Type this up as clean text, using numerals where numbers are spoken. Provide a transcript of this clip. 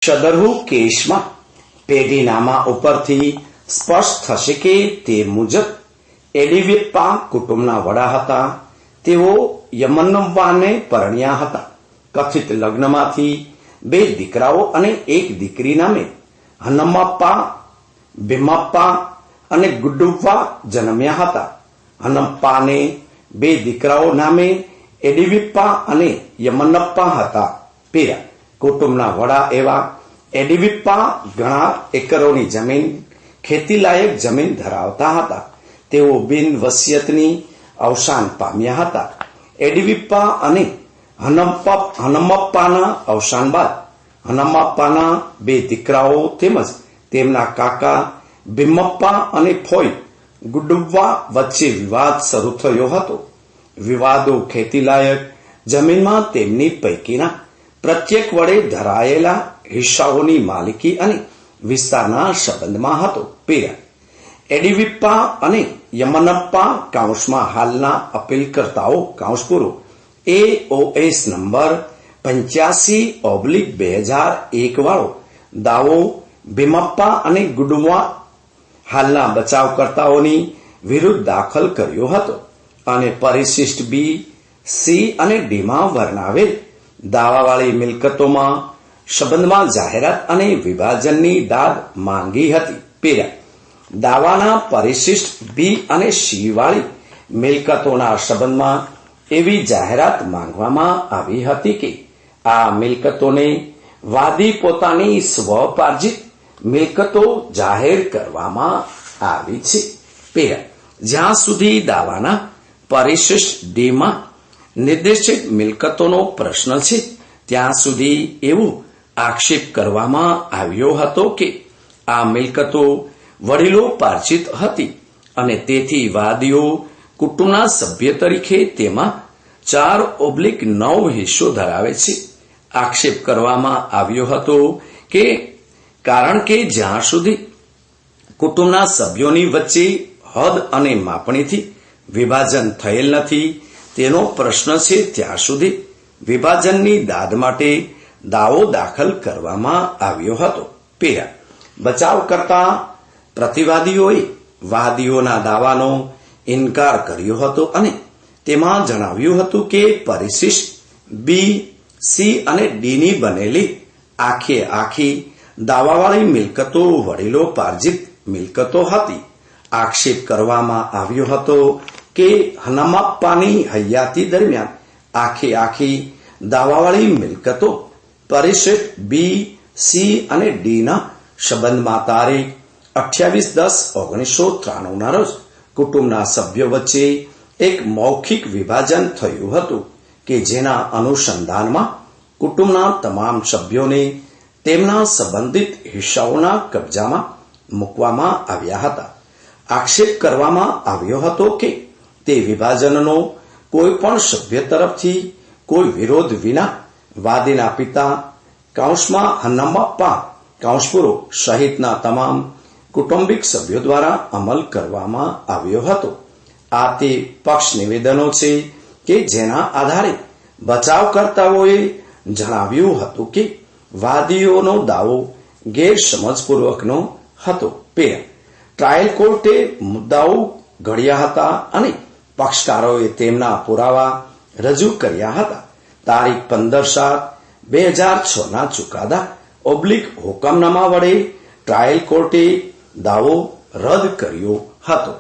સદરહુ કેસમાં પેઢીનામા ઉપરથી સ્પષ્ટ થશે કે તે મુજબ એડિવેપ્પા કુટુંબના વડા હતા. તેઓ યમનવ્વાને પરણ્યા હતા. કથિત લગ્નમાંથી 2 દીકરાઓ અને 1 દીકરી નામે હનમ્મપ્પા, ભીમપ્પા અને ગુડ્ડુવ્વા જન્મ્યા હતા. હનમ્પાને 2 દીકરાઓ નામે એડિવેપ્પા અને યમનપ્પા હતા. પેરા કુટુંબના વડા એવા એડિવેપ્પા ઘણા એકરોની જમીન, ખેતીલાયક જમીન ધરાવતા હતા. તેઓ બિન વસિયતની અવસાન પામ્યા હતા. એડિવેપ્પા અને હનમ્મપ્પાના અવસાન બાદ હનમ્મપ્પાના 2 દીકરાઓ તેમજ તેમના કાકા ભીમપ્પા અને ફોઈ ગુડ્ડુવ્વા વચ્ચે વિવાદ શરૂ થયો હતો. વિવાદો ખેતીલાયક જમીનમાં તેમની પૈકીના પ્રત્યેક વડે ધરાયેલા હિસ્સાઓની માલિકી અને વિસ્તારના સંબંધમાં હતો. પેરા એડિવેપ્પા અને યમનપ્પા કાઉન્સમાં હાલના અપીલકર્તાઓ કાઉન્સપુરો AOS નંબર 85/2001 વાળો દાવો ભીમપ્પા અને ગુડ્ડુવ્વા હાલના બચાવકર્તાઓની વિરુદ્ધ દાખલ કર્યો હતો અને પરિશિષ્ટ B, C અને D માં વર્ણવેલ દાવાવાળી મિલકતોમાં સંબંધમાં જાહેરાત અને વિભાજનની દાદ માંગી હતી. પેરા દાવાના પરિશિષ્ટ B અને C વાળી મિલકતોના સંબંધમાં એવી જાહેરાત માંગવામાં આવી હતી કે આ મિલકતોને વાદી પોતાની સ્વપાર્જિત મિલકતો જાહેર કરવામાં આવી છે. પેરા જ્યાં સુધી દાવાના પરિશિષ્ટ D માં નિર્દેશિત મિલકતોનો પ્રશ્ન છે ત્યાં સુધી એવું આક્ષેપ કરવામાં આવ્યો હતો કે આ મિલકતો વડીલોપાર્જિત હતી અને તેથી વાદીઓ કુટુંબના સભ્ય તરીકે તેમાં 4/9 હિસ્સો ધરાવે છે. આક્ષેપ કરવામાં આવ્યો હતો કે કારણ કે જ્યાં સુધી કુટુંબના સભ્યોની વચ્ચે હદ અને માપણીથી વિભાજન થયેલ નથી તેનો પ્રશ્ન છે ત્યાં સુધી વિભાજનની દાદ માટે દાવો દાખલ કરવામાં આવ્યો હતો. પેરા બચાવ કરતા પ્રતિવાદીઓએ વાદીઓના દાવાનો ઇનકાર કર્યો હતો અને તેમાં જણાવ્યું હતું કે પરિશિષ્ટ B, C અને D ની બનેલી આખી દાવાવાળી મિલકતો વડીલોપાર્જિત મિલકતો હતી. આક્ષેપ કરવામાં આવ્યો હતો કે હનમ્મપ્પાની હયાતી દરમિયાન આખી દાવાવાળી મિલકતો પરિશિષ્ટ B, C અને D ના સંબંધમાં તારીખ 28/10/1993 ના રોજ કુટુંબના સભ્યો વચ્ચે એક મૌખિક વિભાજન થયું હતું કે જેના અનુસંધાનમાં કુટુંબના તમામ સભ્યોને તેમના સંબંધિત હિસ્સાઓના કબજામાં મૂકવામાં આવ્યા હતા. આક્ષેપ કરવામાં આવ્યો હતો કે તે વિભાજનનો કોઈ પણ સભ્ય તરફથી કોઈ વિરોધ વિના વાદીના પિતા કાઉન્સમાં હનમ્મપ્પા કાઉન્સપુરો સહિતના તમામ કુટુંબિક સભ્યો દ્વારા અમલ કરવામાં આવ્યો હતો. આ તે પક્ષ નિવેદનો છે કે જેના આધારે બચાવકર્તાઓએ જણાવ્યું હતું કે વાદીઓનો દાવો ગેરસમજપૂર્વકનો હતો. પેરા ટ્રાયલ કોર્ટે મુદ્દાઓ ઘડ્યા હતા અને પક્ષકારોએ તેમના પુરાવા રજૂ કર્યા હતા. તારીખ 15/7/2006 ના ચુકાદા / હુકમનામા વડે ટ્રાયલ કોર્ટે દાવો રદ કર્યો હતો.